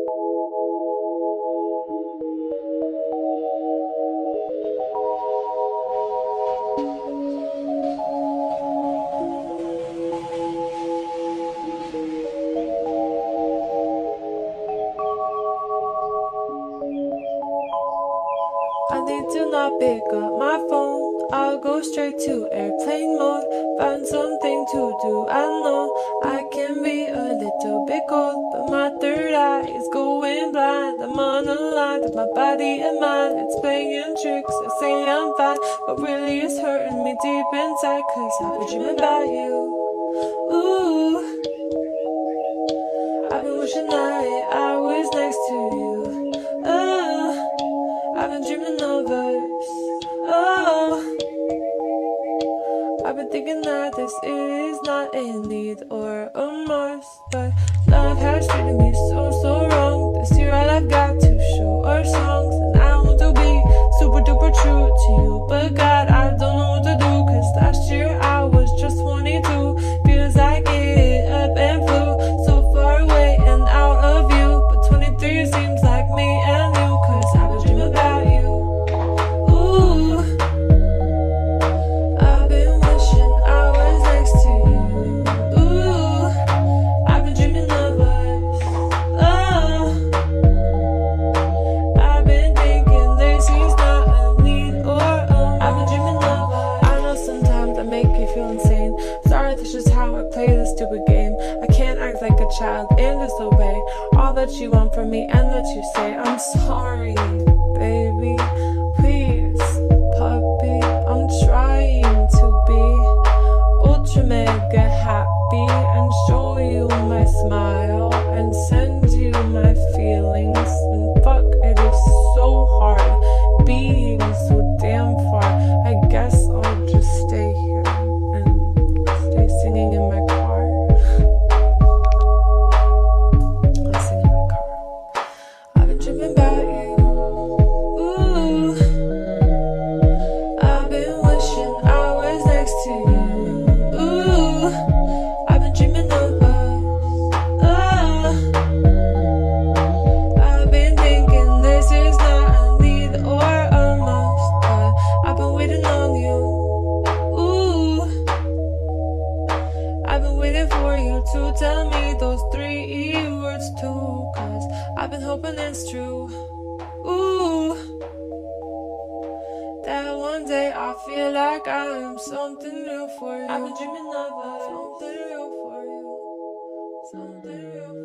I need to not pick up my phone. I'll go straight to airplane mode. Find something to do. I know I can be a little bit cold, but my third eye is going blind. I'm unaligned with my body and mind. It's playing tricks. I say I'm fine, but really it's hurting me deep inside. Cause I've been dreaming about you. Ooh, I've been wishing I was next to you. I've been dreaming of us. Oh, I've been thinking that this is not a need or a must, but love has treated me so wrong. This year all I've got to show are songs, and I want to be super duper true to you, but God, I don't know what to do. Cause last year I was just 22. Feels like it up and flew so far away and out of you, but 23 seems like me and you. Cause I was dreaming about you. Ooh, I've been wishing I was next to you. Ooh, I've been dreaming of us. Oh, I've been thinking this is not a need or I've been dreaming of us. I know sometimes I make you feel insane. Sorry, this is how I play this stupid game. I can't act like a child and disobey all that you want from me and that you say. I'm sorry, baby, please, puppy. I'm trying to be ultra mega happy and show you my smile and send you my feelings. And fuck, it is so hard being so damn far. I guess I'll just stay here and stay singing in my car. I'll sing in my car. I've been dreaming about you. Ooh, I've been wishing I was next to you. Ooh, I've been dreaming of us. Oh, I've been thinking this is not a need or a must, but I've been waiting on you. Ooh, I've been waiting for you to tell me those 3 words too. Cause I've been hoping it's true. Ooh, that one day I feel like I am something real for you. I've been dreaming of us. Something real for you. Something real for you.